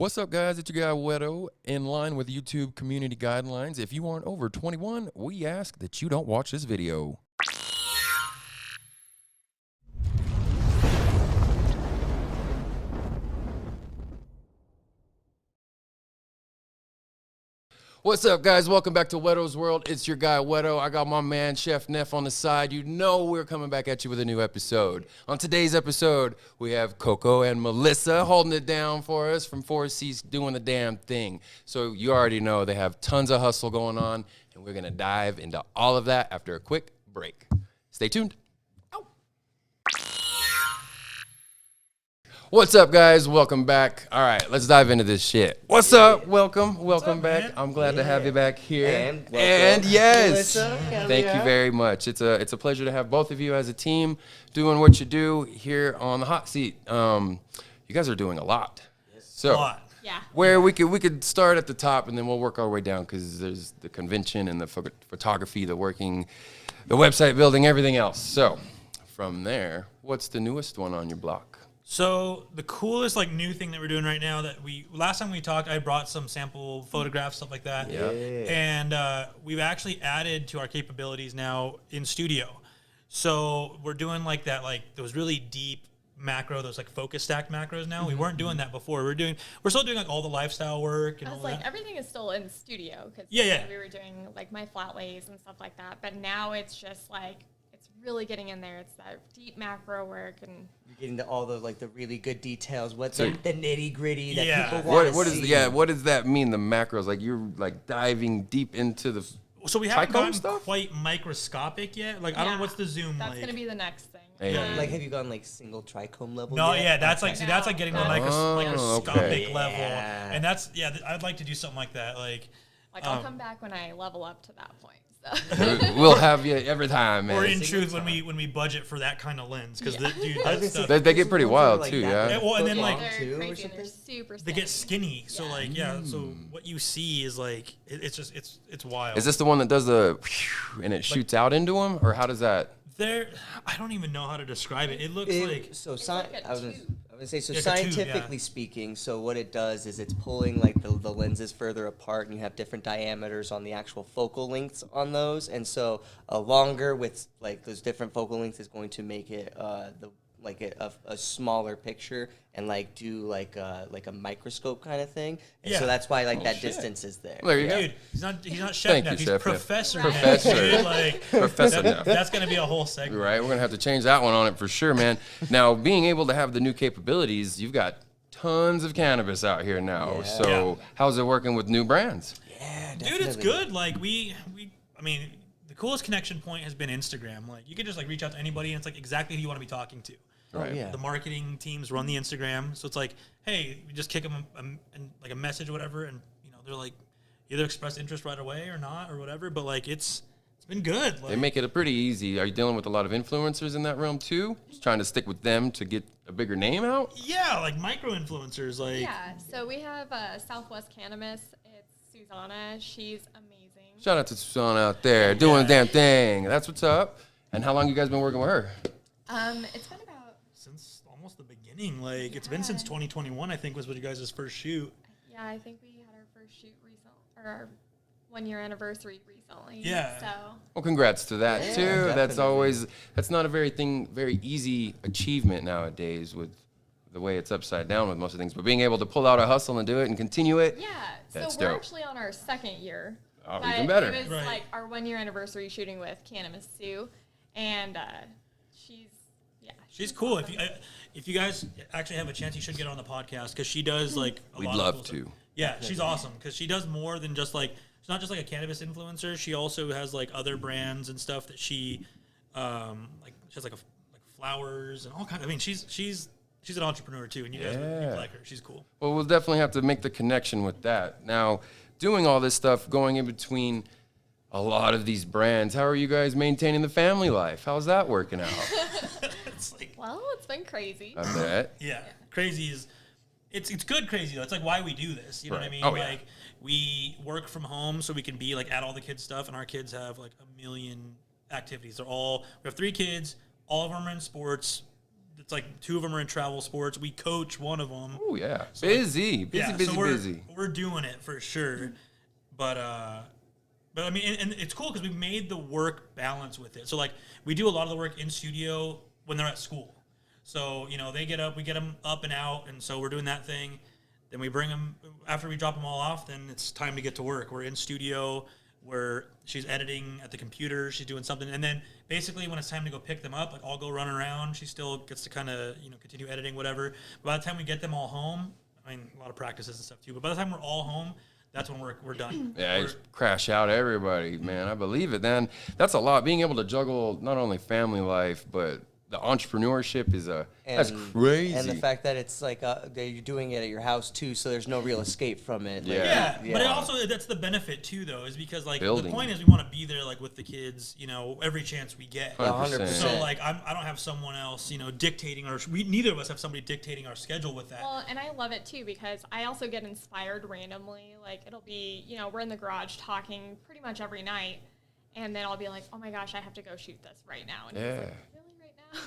What's up, guys? It's your guy, Whetto. In line with YouTube community guidelines, if you aren't over 21, we ask that you don't watch this video. What's up, guys? Welcome back to Whetto's World. It's your guy, Whetto. I got my man, Chef Neff, on the side. You know we're coming back at you with a new episode. On today's episode, we have Coco and Melissa holding it down for us from Four Seas doing the damn thing. So you already know they have tons of hustle going on, and we're going to dive into all of that after a quick break. Stay tuned. What's up, guys? Welcome back. All right, let's dive into this shit. What's up? Welcome back. Man? I'm glad to have you back here. And yes, thank you very much. It's a pleasure to have both of you as a team doing what you do here on the hot seat. You guys are doing a lot. So, where we could start at the top and then we'll work our way down because there's the convention and the photography, the working, the website building, everything else. So, from there, what's the newest one on your block? So the coolest new thing that we're doing right now that last time we talked, I brought some sample photographs, stuff like that. Yeah. And we've actually added to our capabilities now in studio. So we're doing those really deep macro, those focus stack macros now. We weren't doing that before. We're still doing all the lifestyle work and all that. Everything is still in studio because we were doing my flat lays and stuff like that. But now it's just it's really getting in there. It's that deep macro work and you're getting to all the really good details. What's the nitty gritty that people want to see? What does that mean? The macros, you're diving deep into the. So we haven't gotten quite microscopic yet. I don't know what's the zoom. That's gonna be the next thing. Have you gone single trichome level? No, yet? yeah, that's that's getting to the microscopic level, yeah. and that's I'd like to do something like that. I'll come back when I level up to that point. We'll have you every time, man. Or in truth, when we budget for that kind of lens, because that stuff they get pretty wild too, yeah. Well, and then they're crazy and they're super skinny. They get skinny, so so what you see is it's wild. Is this the one that does the and it shoots out into them, or how does that? I don't even know how to describe it. It looks scientifically speaking, so what it does is it's pulling the lenses further apart, and you have different diameters on the actual focal lengths on those, and so a longer with those different focal lengths is going to make it a smaller picture and do a microscope kind of thing. And so that's why that distance is there. There you go. Dude, he's not chef now, he's professor. Professor now. That's gonna be a whole segment. Right, we're gonna have to change that one on it for sure, man. Now, being able to have the new capabilities, you've got tons of cannabis out here now. Yeah. So how's it working with new brands? Yeah, dude, it's good. The coolest connection point has been Instagram. You could just reach out to anybody, and it's exactly who you want to be talking to. Right. Yeah. The marketing teams run the Instagram, so it's hey, you just kick them a message or whatever, and they're either express interest right away or not or whatever. But it's been good. They make it pretty easy. Are you dealing with a lot of influencers in that realm too? Just trying to stick with them to get a bigger name out? Yeah, micro influencers. Yeah, so we have Southwest Cannabis. It's Susanna. She's amazing. Shout out to Susanna out there doing the damn thing. That's what's up. And how long you guys been working with her? It's been about since almost the beginning. It's been since 2021. I think was your guys' first shoot. Yeah, I think we had our first shoot our 1 year anniversary recently. Yeah. So. Well, congrats to that too. Definitely. That's not a very easy achievement nowadays with the way it's upside down with most of things. But being able to pull out a hustle and do it and continue it. Yeah. That's so we're dope. actually on our second year. Oh, even better. It was our 1 year anniversary shooting with Cannabis Sue, and she's cool. Awesome. If you guys actually have a chance, you should get her on the podcast because she does a We'd lot love of to. Yeah, she's awesome because she does more than just she's not just a cannabis influencer. She also has other brands and stuff that she she has flowers and all kinds. I mean, she's an entrepreneur too, and you guys would like her. She's cool. Well, we'll definitely have to make the connection with that. Now, doing all this stuff, going in between a lot of these brands, how are you guys maintaining the family life? How's that working out? Well, it's been crazy. I bet. Yeah, crazy is it's good crazy though. It's why we do this. You know what I mean? Oh, yeah. We work from home so we can be at all the kids' stuff, and our kids have a million activities. We have 3 kids. All of them are in sports. it's like 2 of them are in travel sports. We coach one of them. Oh yeah, So busy. We're doing it for sure, but I mean, and it's cool because we made the work balance with it. So like we do a lot of the work in studio when they're at school. So they get up, we get them up and out, and so we're doing that thing. Then we bring them after we drop them all off. Then it's time to get to work. We're in studio where she's editing at the computer, she's doing something, and then basically when it's time to go pick them up, like I'll go run around. She still gets to kind of continue editing, whatever. But by the time we get them all home, I mean a lot of practices and stuff too. But by the time we're all home, that's when we're done. Yeah, I just crash out everybody, man. I believe it. Then that's a lot. Being able to juggle not only family life, but the entrepreneurship is that's crazy. And the fact that it's like that you're doing it at your house too, so there's no real escape from it. Yeah. But it also that's the benefit too, though, is because like Building. the point is we want to be there like with the kids, every chance we get. 100%. So like I don't have someone else, dictating neither of us have somebody dictating our schedule with that. Well, and I love it too because I also get inspired randomly. Like it'll be, we're in the garage talking pretty much every night, and then I'll be like, oh my gosh, I have to go shoot this right now. And he's like, really?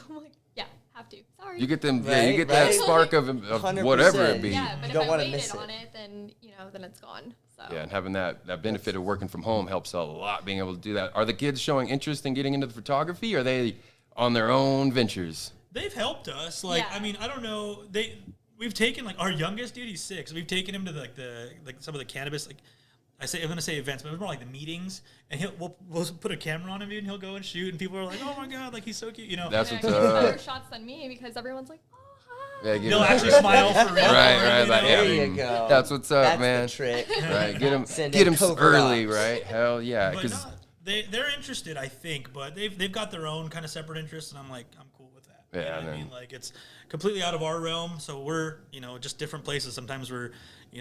I'm like, yeah, have to. Sorry. You get them, you get that spark of whatever it be. Yeah, but you if don't I waited miss on it, then then it's gone. So. Yeah, and having that benefit of working from home helps a lot. Being able to do that. Are the kids showing interest in getting into the photography? Or are they on their own ventures? They've helped us. Like, I mean, I don't know. We've taken like our youngest dude, he's 6. We've taken him to like some of the cannabis I'm gonna say events, but it was more like the meetings, and we'll put a camera on him, dude, and he'll go and shoot, and people are like, "Oh my god, like he's so cute," That's what's up. Better shots than me because everyone's like, "Oh hi." Yeah, they'll actually smile for real. Right. Like, There you go. That's what's up, That's man. the trick. Right, get them Covert early, ops. right? Hell yeah, But because they're interested, I think, but they've got their own kind of separate interests, and I'm cool with that. Yeah, I mean, like it's completely out of our realm, so we're just different places. Sometimes we're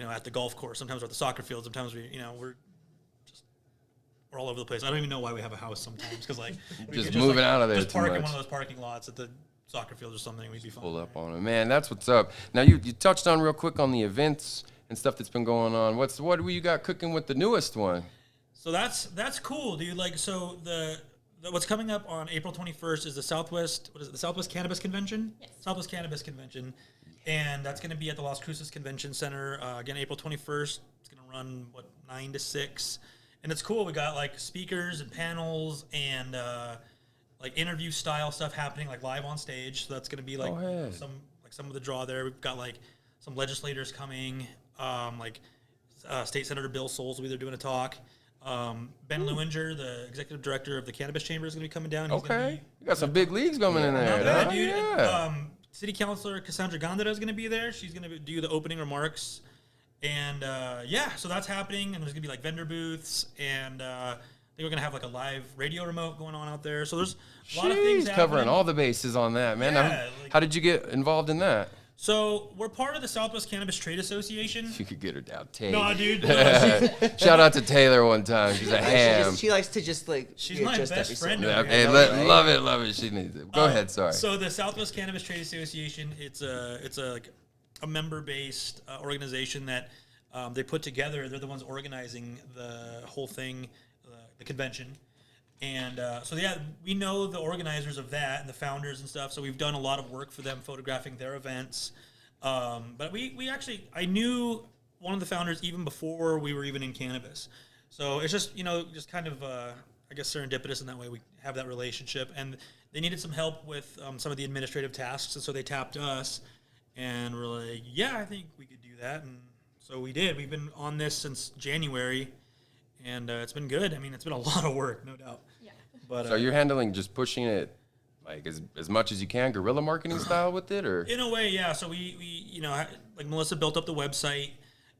at the golf course, sometimes we're at the soccer field, sometimes we're all over the place. I don't even know why we have a house sometimes because like just moving out of there just too park in much. one of those parking lots at the soccer field or something. We'd be fine. Pull up on it, man. That's what's up. Now you touched on real quick on the events and stuff that's been going on. What do you got cooking with the newest one? So that's cool, dude. Like so the what's coming up on April 21st is the Southwest Cannabis Convention? Yes. Southwest Cannabis Convention. And that's going to be at the Las Cruces Convention Center again April 21st. It's going to run 9 to 6. And it's cool. We got like speakers and panels and like interview style stuff happening like live on stage. So that's going to be like some of the draw there. We've got like some legislators coming, State Senator Bill Souls will be there doing a talk. Ben Lewinger, the executive director of the Cannabis Chamber, is going to be coming down. He's Okay, you got some big leagues coming in there. Yeah, Huh? dude. Yeah. City Councilor Cassandra Gondeta is going to be there. She's going to do the opening remarks. And, so that's happening. And there's going to be, like, vendor booths. And I think we're going to have, like, a live radio remote going on out there. So there's a lot of things happening. Covering all the bases on that, man. Yeah, Now, how did you get involved in that? So we're part of the Southwest Cannabis Trade Association. You could get her down, Taylor. No, dude. Shout out to Taylor one time. She's a ham. She likes to just like. She's my just best friend. Yeah, over hey, here. love it. She needs it. Go ahead. Sorry. So the Southwest Cannabis Trade Association, it's a member-based organization that they put together. They're the ones organizing the whole thing, the convention. And we know the organizers of that and the founders and stuff. So we've done a lot of work for them, photographing their events. But I knew one of the founders even before we were even in cannabis. So it's just, just kind of, I guess, serendipitous in that way. We have that relationship. And they needed some help with some of the administrative tasks. And so they tapped us. And we're like, yeah, I think we could do that. And so we did. We've been on this since January. And it's been good. I mean, it's been a lot of work, no doubt. Yeah. But So you're handling just pushing it like as much as you can, guerrilla marketing style with it, or? in a way, yeah. So we like Melissa built up the website,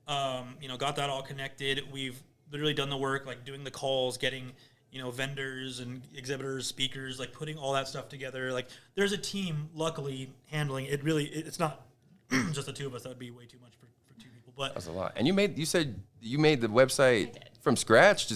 got that all connected. We've literally done the work, like doing the calls, getting, vendors and exhibitors, speakers, like putting all that stuff together. Like there's a team, luckily, handling it. It's not just the two of us. That would be way too much for two people. But That's a lot. And you said you made the website from scratch,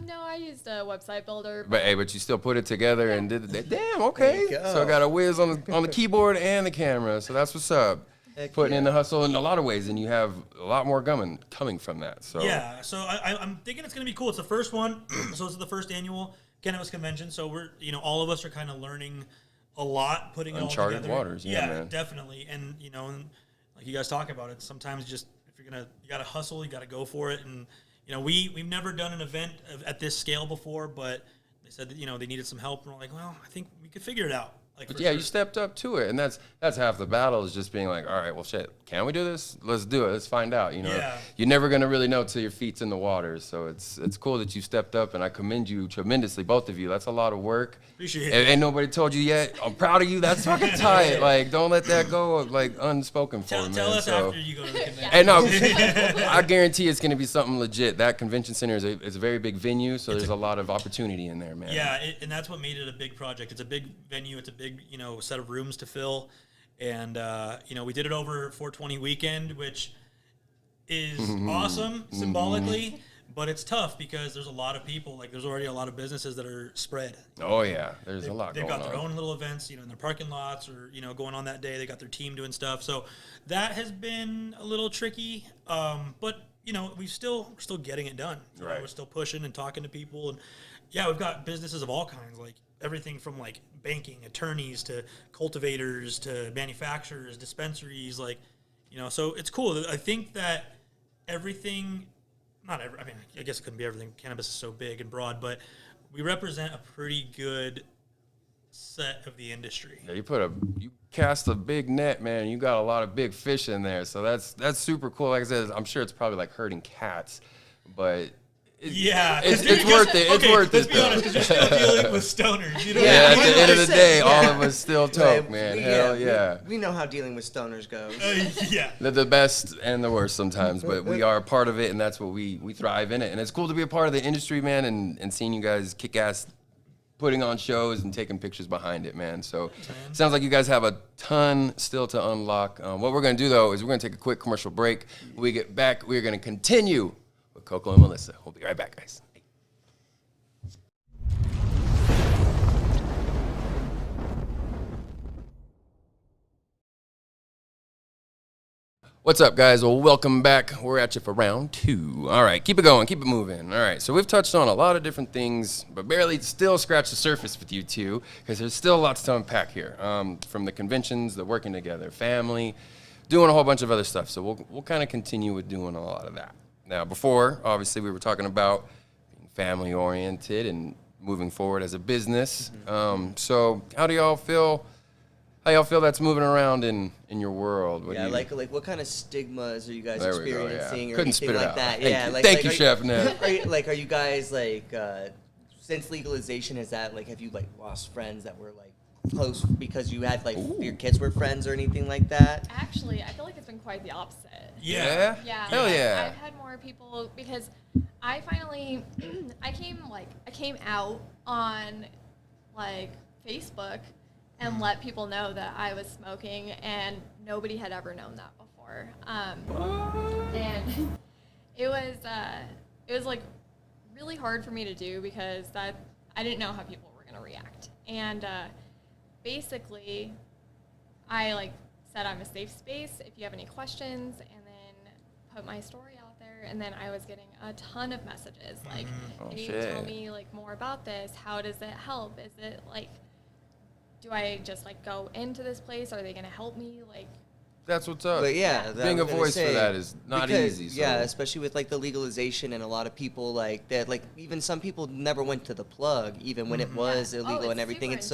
No, I used a website builder. but you still put it together and did it. Damn, okay. you go. So I got a whiz on the keyboard and the camera. So that's what's up. Heck Putting yeah. in the hustle in a lot of ways, and you have a lot more coming from that. So yeah, so I'm thinking it's going to be cool. It's the first one. So this is the first annual cannabis convention. So we're, all of us are kind of learning a lot putting it all together. Uncharted waters, yeah, man. Definitely. And you know, and like you guys talk about it, sometimes just if you gotta hustle, you gotta go for it. And you know, we've never done an event at this scale before, but they said that, you know, they needed some help, and we're like, well, I think we could figure it out. Like, but yeah, you stepped up to it, and that's half the battle, is just being like, all right, well, shit, can we do this? Let's do it. Let's find out. You know, you're never gonna really know till your feet's in the water. So it's cool that you stepped up, and I commend you tremendously, both of you. That's a lot of work. Appreciate it. Ain't nobody told you yet. I'm proud of you. That's fucking tight. Like, don't let that go like unspoken for, man. Tell us after you go to the convention. And no, I guarantee it's gonna be something legit. That convention center is a very big venue, so there's a lot of opportunity in there, man. Yeah, and that's what made it a big project. It's a big venue. It's a big, you know, set of rooms to fill, and you know, we did it over 420 weekend, which is awesome symbolically, but it's tough because there's a lot of people. Like, there's already a lot of businesses that are spread. Oh yeah, there's a lot going on. They've got their own little events, you know, in their parking lots, or you know, going on that day. They got their team doing stuff, so that has been a little tricky. But you know, we're still getting it done. You know, we're still pushing and talking to people, and yeah, we've got businesses of all kinds, like everything from like banking, attorneys, to cultivators, to manufacturers, dispensaries, like, you know, so it's cool. I think that everything, I mean, I guess it couldn't be everything. Cannabis is so big and broad, but we represent a pretty good set of the industry. Yeah, you cast a big net, man. You got a lot of big fish in there, so that's super cool. Like I said, I'm sure it's probably like herding cats, but it's worth it. It's worth it. Let's be honest, because you're still dealing with stoners. You know? Yeah, at the end of the day, all of us still talk, man. Hell yeah. We know how dealing with stoners goes. Yeah. They're the best and the worst sometimes, but we are a part of it, and that's what we thrive in it. And it's cool to be a part of the industry, man, and seeing you guys kick ass, putting on shows and taking pictures behind it, man. So sounds like you guys have a ton still to unlock. What we're going to do, though, is we're going to take a quick commercial break. When we get back, we're going to continue with Coco and Melissa. We'll be right back, guys. What's up, guys? Well, welcome back. We're at you for round 2. All right, keep it going, keep it moving. All right, so we've touched on a lot of different things, but barely still scratched the surface with you two, because there's still lots to unpack here. From the conventions, the working together, family, doing a whole bunch of other stuff. So we'll kind of continue with doing a lot of that. Now, before, obviously, we were talking about being family-oriented and moving forward as a business. So how do y'all feel? How y'all feel that's moving around in your world? Like what kind of stigmas are you guys experiencing, or Couldn't spit anything it like out. that? Thank you, Chef Ned. Are you guys like since legalization, has that have you like lost friends that were like close because you had like your kids were friends or anything like that? Actually, I feel like it's been quite the opposite. Yeah. Hell yeah. I've had more people, because I finally I came out on like Facebook and let people know that I was smoking, and nobody had ever known that before. And it was like really hard for me to do, because I didn't know how people were gonna react. And basically, I said I'm a safe space if you have any questions, and then put my story out there. And then I was getting a ton of messages like, can you tell me more about this? How does it help? Is it do I just go into this place? Are they going to help me? That's what's up. But yeah, being a voice for that is not easy. So. Yeah, especially with the legalization, and a lot of people that even some people never went to the plug even when it was illegal and everything. And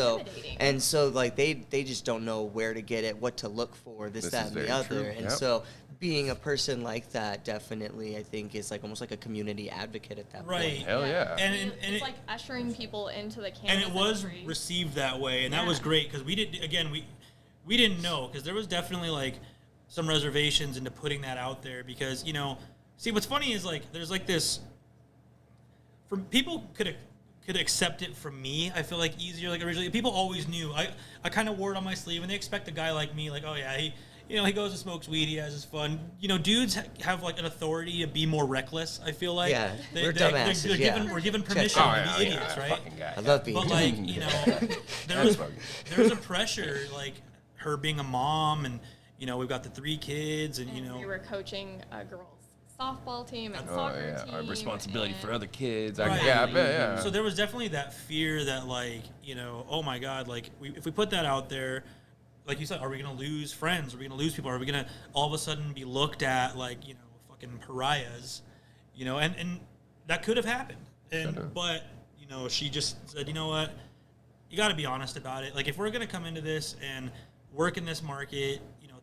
so they just don't know where to get it, what to look for, this that, and the other. True. And so being a person like that definitely, I think, is almost like a community advocate at that point. Hell yeah. And it's like ushering people into the cannabis and it was industry. received that way, and that was great, because we didn't know, because there was definitely some reservations into putting that out there, because see, what's funny is there's this, from people could accept it from me, I feel easier. Originally people always knew I kind of wore it on my sleeve, and they expect a guy like me, oh yeah, he goes and smokes weed, he has his fun. Dudes have an authority to be more reckless, I feel like. Yeah, we're dumbasses. We're given permission to be idiots, right? I love being But there's a pressure, her being a mom, and we've got the 3 kids, and we were coaching a girls softball team and soccer team. Our responsibility for other kids. Right. I bet, yeah. So there was definitely that fear that, like, you know, oh my God, like, if we put that out there, like you said, are we going to lose friends? Are we going to lose people? Are we going to all of a sudden be looked at like, you know, fucking pariahs? You know, and that could have happened. But, you know, she just said, you know what? You got to be honest about it. Like, if we're going to come into this and work in this market, you know,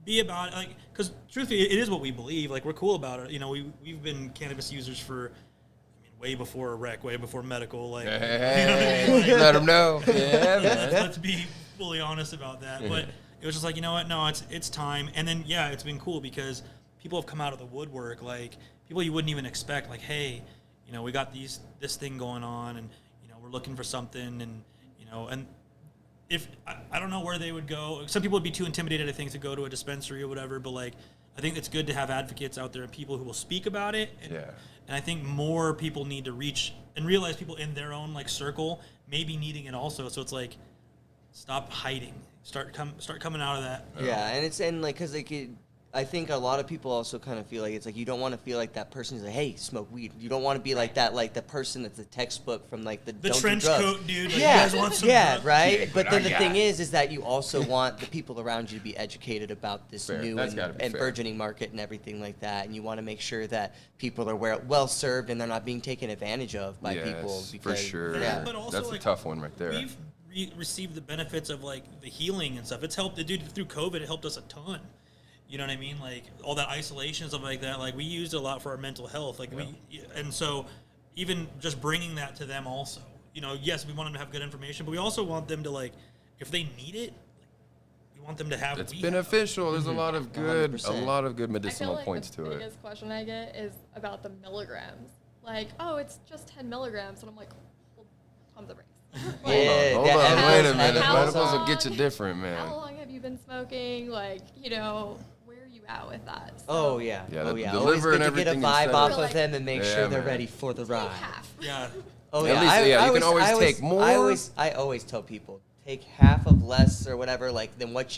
be about it. Like, because truthfully, it is what we believe. Like, we're cool about it. You know, we've been cannabis users for, I mean, way before rec, way before medical. Like, Hey, you know what I mean? Like, let them know. Yeah, man. let's be fully honest about that. But it was just like, you know what? No, it's time. And then, yeah, it's been cool because people have come out of the woodwork. Like, people you wouldn't even expect. Like, hey, you know, we got this thing going on, and you know, we're looking for something, and you know, and if I don't know where they would go. Some people would be too intimidated, I think, to go to a dispensary or whatever. But like, I think it's good to have advocates out there and people who will speak about it. And, and I think more people need to reach and realize people in their own like circle may be needing it also. So it's like, stop hiding. Start coming out of that. Yeah, and like, cause like I think a lot of people also kind of feel like it's like you don't want to feel like that person who's like, hey, smoke weed. You don't want to be like that, like the person that's the textbook from like the don't trench do drugs. coat dude. Like, you guys want some drugs? Right. Yeah, but then the I thing got is that you also want the people around you to be educated about this new and burgeoning market and everything like that. And you want to make sure that people are well served and they're not being taken advantage of by people. Because, for sure. Yeah. But also, that's like, a tough one right there. We've received the benefits of like the healing and stuff. It's helped. Dude, through COVID, it helped us a ton. You know what I mean? Like all that isolation and stuff like that. Like we used it a lot for our mental health. Like and so even just bringing that to them also. You know, yes, we want them to have good information, but we also want them to like, if they need it, like, we want them to have. It's beneficial. There's a lot of good, 100%. Medicinal points to it. The biggest question I get is about the milligrams. Like, oh, it's just 10 milligrams, and I'm like, well, pump the brakes. Hold on, wait a minute. Edibles will get you different, man. How long have you been smoking? Like, you know, where are you at with that? So Oh yeah. The Always liver good and to get a everything vibe instead off of- of them and make sure they're man. ready for the ride. half. Yeah. Oh At yeah. least, you can always take more. I always tell people take half of less or whatever, like than what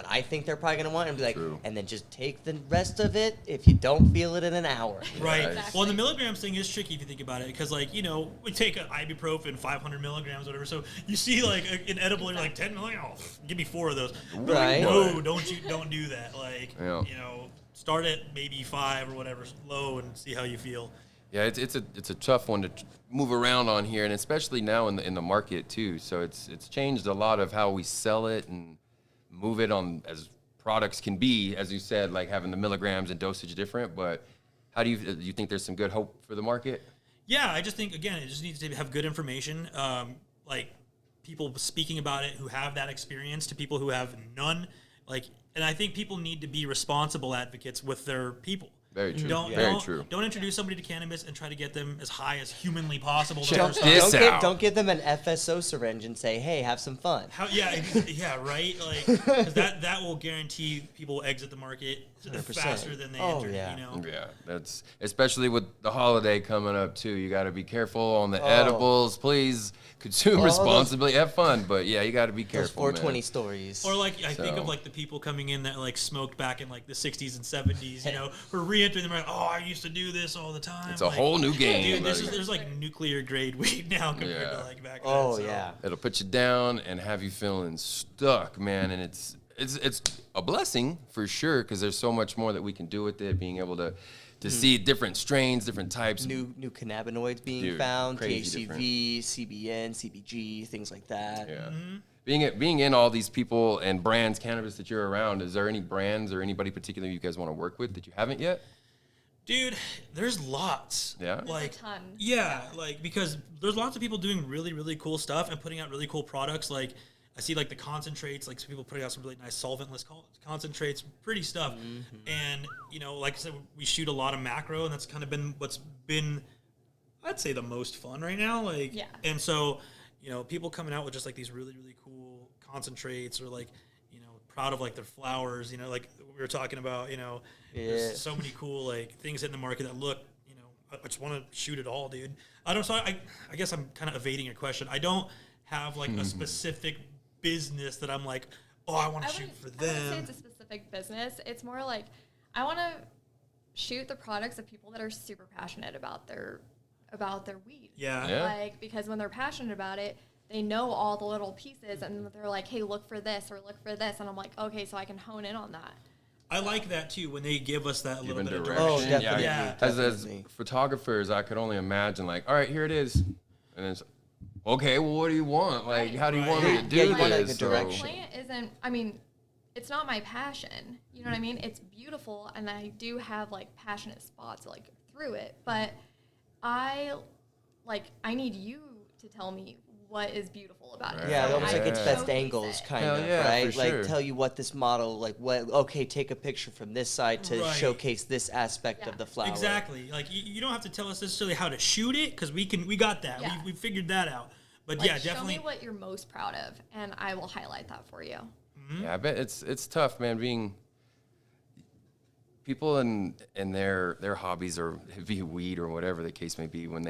I think they're probably gonna want, and be like, and then just take the rest of it if you don't feel it in an hour. Right. Exactly. Well, the milligrams thing is tricky if you think about it, because like, you know, we take an ibuprofen 500 milligrams, whatever. So you see like an edible, you're like 10 milligrams. Oh, give me 4 of those. But Right. like, no, don't do that. Like, Yeah. you know, start at maybe 5 or whatever, low, and see how you feel. Yeah, it's a tough one to move around on here, and especially now in the market too. So it's changed a lot of how we sell it and move it on as products can be, as you said, like having the milligrams and dosage different. But how do you think there's some good hope for the market? Yeah, I just think again, it just needs to have good information, like people speaking about it who have that experience to people who have none. Like, and I think people need to be responsible advocates with their people. Very true. Don't true. Don't introduce somebody to cannabis and try to get them as high as humanly possible. Don't give them an FSO syringe and say, hey, have some fun. Yeah, right. Like, 'cause that will guarantee people will exit the market 100%. faster than they entered. Yeah. You know. Yeah, that's especially with the holiday coming up too. You got to be careful on the edibles. Please consume responsibly, have fun, but yeah, you got to be careful. Those 420 stories. Or like I think of like the people coming in that like smoked back in like the 60s and 70s. You know, who are re-entering. They're like, oh, I used to do this all the time. It's a whole new game. Dude, there's like nuclear grade weed now compared to like back then. Oh so. yeah. It'll put you down and have you feeling stuck, man. And it's a blessing for sure, because there's so much more that we can do with it. Being able to see different strains, different types. New cannabinoids being found, THCV, CBN, CBG, things like that. Yeah. Being in all these people and brands, cannabis that you're around, is there any brands or anybody particular you guys want to work with that you haven't yet? Dude, there's lots. Yeah. Like, There's a ton. Yeah, like, because there's lots of people doing really, really cool stuff and putting out really cool products. Like, I see, like, the concentrates, like, some people putting out some really nice solventless concentrates, pretty stuff. And, you know, like I said, we shoot a lot of macro, and that's kind of been what's been, I'd say, the most fun right now. Like, Yeah. And so, you know, people coming out with just, like, these really, really cool concentrates, or, like, you know, proud of, like, their flowers, you know, like we were talking about, you know, there's so many cool, like, things in the market that look, you know, I just want to shoot it all, dude. I guess I'm kind of evading your question. I don't have, like, a specific business that I'm like, oh, I want to shoot for them. I wouldn't say it's a specific business. It's more like I want to shoot the products of people that are super passionate about their weed. Yeah. Like, because when they're passionate about it, they know all the little pieces, and they're like, hey, look for this or look for this. And I'm like, okay, so I can hone in on that. I like that too when they give us that little bit of direction. direction. Oh, definitely. Yeah. As photographers, I could only imagine, like, all right, here it is. And it's, okay, well, what do you want? Like, how do you want me to do you want, like, this? a direction. Plant isn't, I mean, it's not my passion. You know what I mean? It's beautiful, and I do have, like, passionate spots, like, through it. But I need you to tell me what is beautiful about it. Yeah, almost like it's best Showcase angles, it. kind Hell of, yeah, right? for Like, sure. tell you what this model, like, what, okay, take a picture from this side to Right. showcase this aspect Yeah. of the flower. Exactly. Like you don't have to tell us necessarily how to shoot it because we got that. Yeah. We figured that out. But Like, yeah, definitely. show me what you're most proud of, and I will highlight that for you. Yeah, I bet it's tough, man, being people in their hobbies or be weed or whatever the case may be, when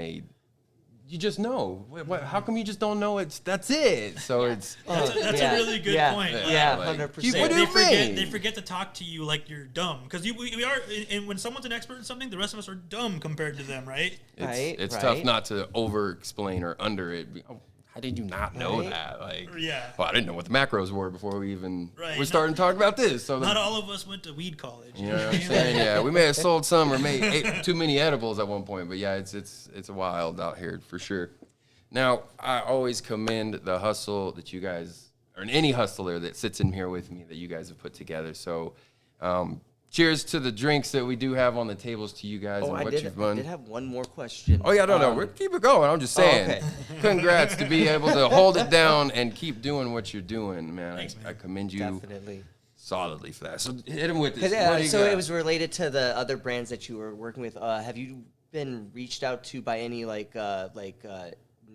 you just know. How come you just don't know that's it? So it's That's a really good point. Like, Yeah, like, 100%. what do you mean? They forget to talk to you like you're dumb because we are. And when someone's an expert in something, the rest of us are dumb compared to them, right? it's Right. tough not to over explain or under it. Oh, how did you not know Right. that? Like, Yeah. well, I didn't know what the macros were before we even Right. we're starting to talk about this. So Not all of us went to weed college. you know what I'm saying? Yeah, we may have sold some or ate too many edibles at one point, but yeah, it's wild out here for sure. Now, I always commend the hustle that you guys, or any hustler that sits in here with me that you guys have put together. So, cheers to the drinks that we do have on the tables to you guys and I what did you've done. have one more question. Oh yeah, no, we're keep it going. I'm just saying, okay. congrats to be able to hold it down and keep doing what you're doing, man. Thanks, man. I commend you Definitely. solidly for that. So hit him with this. 'Cause, What do you so got? it was related to the other brands that you were working with. Have you been reached out to by any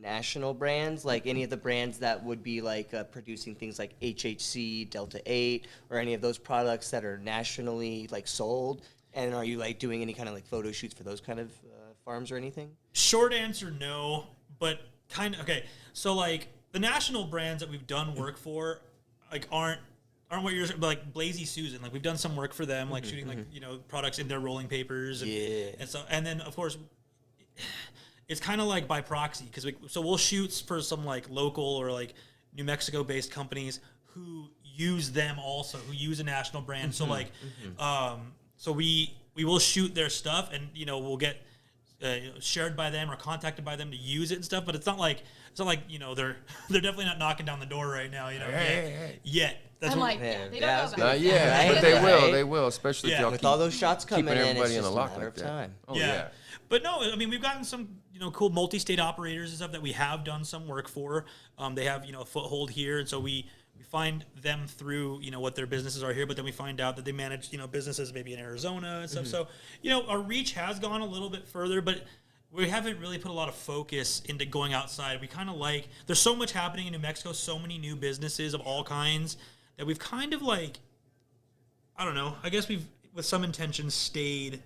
national brands, like any of the brands that would be like producing things like HHC, Delta 8, or any of those products that are nationally like sold? And are you like doing any kind of like photo shoots for those kind of farms or anything? Short answer, no, but kind of okay. So like the national brands that we've done work for, like aren't what you're like Blazy Susan. Like we've done some work for them, like shooting like products in their rolling papers. And, Yeah. and so and then of course it's kind of like by proxy because we'll shoot for some like local or like New Mexico based companies who use them also, who use a national brand. So like so we will shoot their stuff and we'll get shared by them or contacted by them to use it and stuff, but it's not like they're definitely not knocking down the door right now, yet. That's I'm what, like, yeah, they don't Yeah, know I was about gonna- Not it. yet, Right? but they will. Right? They will, especially if Yeah. y'all With keep all those shots coming keeping in, everybody it's on the just lock a matter like of that. time. Oh yeah. yeah. But no, I mean, we've gotten some, cool multi-state operators and stuff that we have done some work for. They have, a foothold here. And so we find them through, what their businesses are here, but then we find out that they manage, businesses maybe in Arizona and stuff. So, our reach has gone a little bit further, but we haven't really put a lot of focus into going outside. We kind of there's so much happening in New Mexico, so many new businesses of all kinds that we've kind of I don't know, I guess we've, with some intention, stayed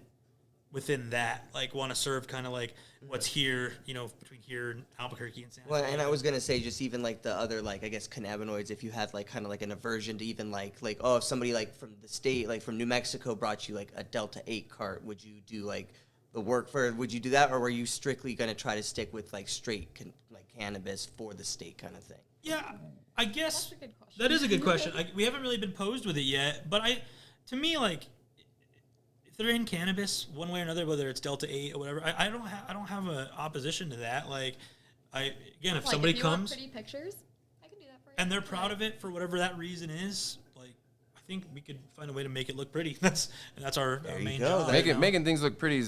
within that, want to serve kind of what's here, between here and Albuquerque and San Well, Antonio. and I was gonna say, just even like the other, I guess cannabinoids. If you had kind of an aversion to even if somebody from the state, from New Mexico, brought you a Delta 8 cart, would you do the work for? Would you do that, or were you strictly gonna try to stick with straight cannabis for the state kind of thing? Yeah, I guess That's a good question. that is a good question. We haven't really been posed with it yet, but to me, if they're in cannabis one way or another, whether it's Delta 8 or whatever, I don't have an opposition to that. If somebody if you comes want pretty pictures, I can do that for you. and they're proud of it for whatever that reason is, I think we could find a way to make it look pretty. That's our you main go. job. Making things look pretty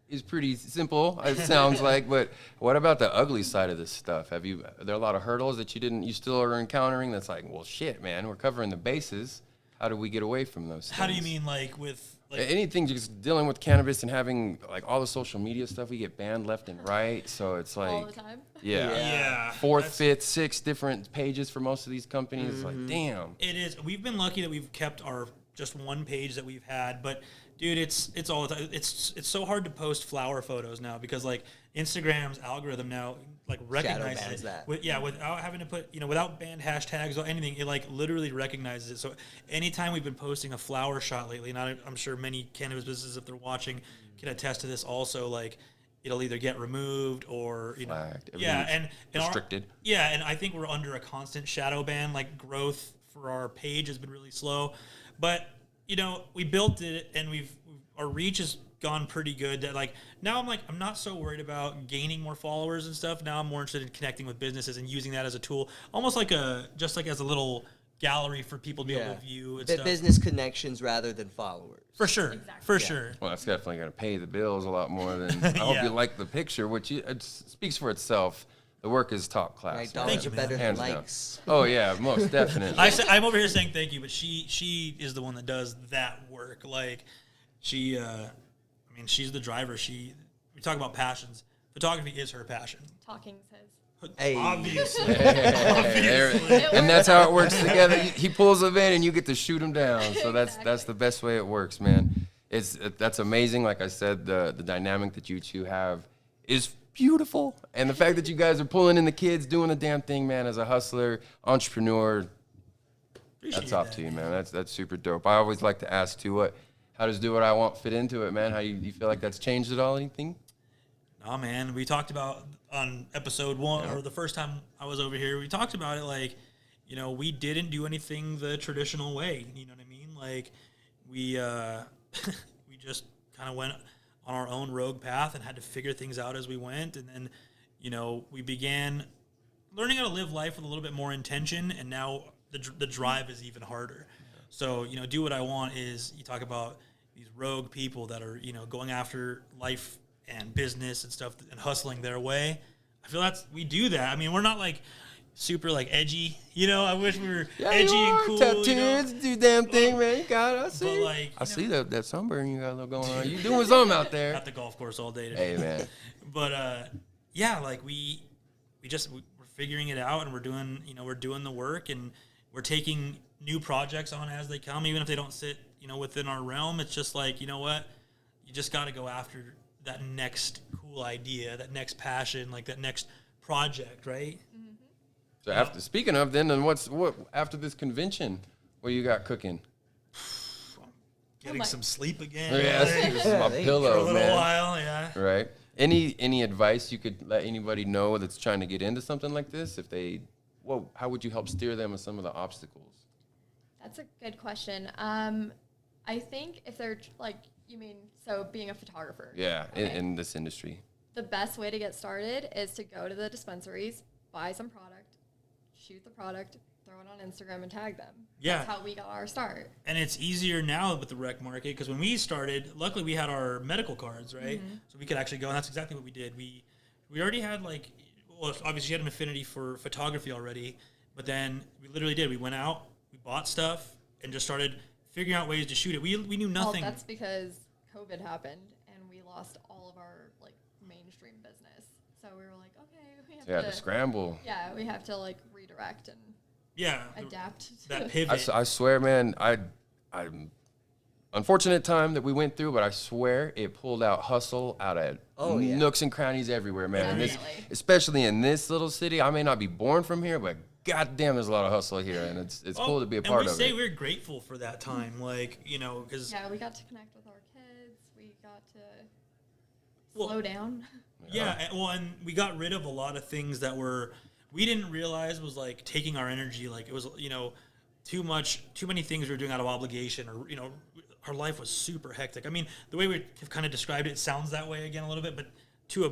is pretty simple. It sounds like, but what about the ugly side of this stuff? Are there a lot of hurdles that you still are encountering? That's well, shit, man, we're covering the bases. How do we get away from those things? How do you mean, with anything just dealing with cannabis and having all the social media stuff? We get banned left and right, so it's all the time. Yeah. fourth, That's- fifth, sixth different pages for most of these companies. It's damn. It is. We've been lucky that we've kept our just one page that we've had, but Dude, it's all the time. It's so hard to post flower photos now because like Instagram's algorithm now like recognizes it. Without having to put without banned hashtags or anything, it like literally recognizes it. So anytime we've been posting a flower shot lately, and I'm sure many cannabis businesses, if they're watching, can attest to this also. Like it'll either get removed or flagged, and restricted. And I think we're under a constant shadow ban. Like growth for our page has been really slow, but we built it and our reach has gone pretty good. That like now I'm not so worried about gaining more followers and stuff. Now I'm more interested in connecting with businesses and using that as a tool, almost like as a little gallery for people to be able to view and stuff. Business connections rather than followers. For sure, for sure. Well, that's definitely going to pay the bills a lot more than. I hope you like the picture, which it speaks for itself. The work is top class. Right, dollars are better than likes. Oh yeah, most definitely. I'm over here saying thank you, but she is the one that does that work. Like she's the driver. We talk about passions. Photography is her passion. Talking says. Hey. Obviously. And that's how it works together. He pulls them in, and you get to shoot them down. So that's the best way it works, man. That's amazing. Like I said, the dynamic that you two have is beautiful, and the fact that you guys are pulling in the kids, doing the damn thing, man. As a hustler, entrepreneur, that's off to you, man. That's super dope. I always like to ask too, how does Do What I Want fit into it, man? How you feel like that's changed at all? Anything? No, man. We talked about on episode 1 or the first time I was over here. We talked about it like, we didn't do anything the traditional way. You know what I mean? Like we we just kind of went on our own rogue path and had to figure things out as we went. And then, we began learning how to live life with a little bit more intention. And now the drive is even harder. So, Do What I Want is you talk about these rogue people that are, going after life and business and stuff and hustling their way. I feel we do that. I mean, we're not like super like edgy, I wish we were edgy and cool. Tattoos, do damn thing, man. You got it. I see. But like, I see that sunburn you got a little going on. You doing something out there? At the golf course all day today. Hey, man. But like we're figuring it out, and we're doing the work, and we're taking new projects on as they come, even if they don't sit within our realm. It's just like, what, you just got to go after that next cool idea, that next passion, like that next project, right? Mm-hmm. So speaking of, then what after this convention, what you got cooking? Getting some sleep again. Yeah, this is my pillow, for a little man. while, yeah. Right. Any advice you could let anybody know that's trying to get into something like this? How would you help steer them with some of the obstacles? That's a good question. I think if they're being a photographer. Yeah, okay. in this industry. The best way to get started is to go to the dispensaries, buy some product, shoot the product, throw it on Instagram and tag them. Yeah. That's how we got our start. And it's easier now with the rec market because when we started, luckily we had our medical cards, right? Mm-hmm. So we could actually go, and that's exactly what we did. We already had obviously you had an affinity for photography already, but then we literally did. We went out, we bought stuff, and just started figuring out ways to shoot it. We knew nothing. Well, that's because COVID happened and we lost all of our mainstream business. So we were like, okay, we have to scramble. Yeah, we have to redirect and adapt. That pivot. I swear, man, I'm unfortunate time that we went through, but I swear it pulled out hustle out of nooks and crannies everywhere, man. And especially in this little city. I may not be born from here, but goddamn, there's a lot of hustle here, and it's cool to be a part of it. And we say we're grateful for that time, because we got to connect with our kids. We got to slow down. Yeah, and we got rid of a lot of things that we didn't realize was taking our energy. It was too many things we were doing out of obligation, or our life was super hectic. I mean, the way we have kind of described it sounds that way again a little bit, but to a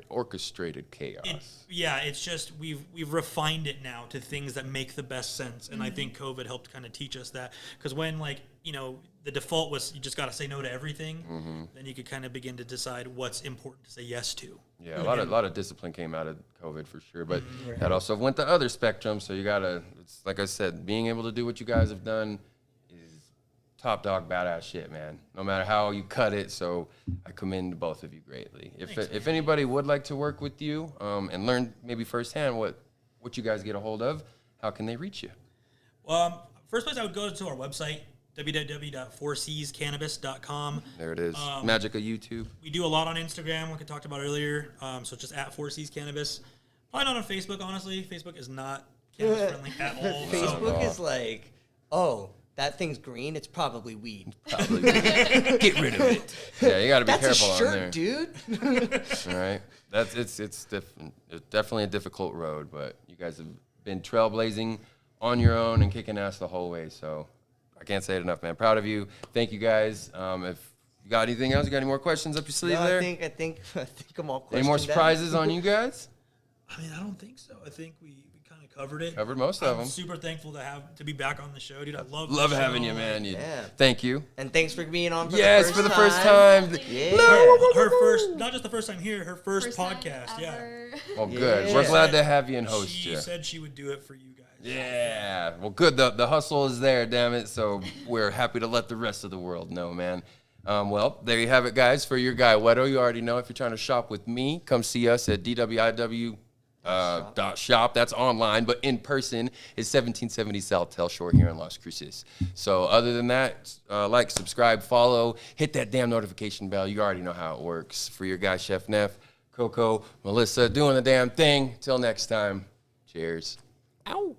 orchestrated chaos. It's just we've refined it now to things that make the best sense, and I think COVID helped kind of teach us that, because when the default was you just got to say no to everything, then you could kind of begin to decide what's important to say yes to. Yeah, a lot of discipline came out of COVID for sure, but that also went the other spectrum. So you gotta, it's like I said, being able to do what you guys have done is top dog badass shit, man. No matter how you cut it. So I commend both of you greatly. If anybody would like to work with you and learn maybe firsthand what you guys get a hold of, how can they reach you? Well, first place I would go to our website, www.4cscannabis.com. There it is. Magic of YouTube. We do a lot on Instagram, like I talked about earlier. So just at 4Cs Cannabis. Probably not on Facebook, honestly. Facebook is not cannabis friendly at all. Facebook is like, oh, that thing's green. It's probably weed. Probably. Get rid of it. Yeah, you got to be careful That's a shirt, on there. dude. All right. It's definitely a difficult road, but you guys have been trailblazing on your own and kicking ass the whole way. So I can't say it enough, man. Proud of you. Thank you, guys. If you got anything else, you got any more questions up your sleeve No, there? I think I'm all questioned. Any more out. surprises on you guys? I mean, I don't think so. I think we kind of covered it. Covered most of them. I'm super thankful to be back on the show, dude. I love the having show. you, man. Yeah. Thank you. And thanks for being on for For the first time. Yeah. Her first, not just the first time here, her first time podcast. Yeah. ever. Well, good. Yeah. We're glad to have you and host She you. said she would do it for you guys. Yeah. Well, good. The hustle is there, damn it. So we're happy to let the rest of the world know, man. Well, there you have it, guys. For your guy, Whetto, you already know if you're trying to shop with me, come see us at DWIW. .shop. That's online, but in person is 1770 South Tel Shore here in Las Cruces. So other than that, like, subscribe, follow, hit that damn notification bell. You already know how it works. For your guy, Chef Neff, Coco, Melissa, doing the damn thing. Till next time, cheers. Ow.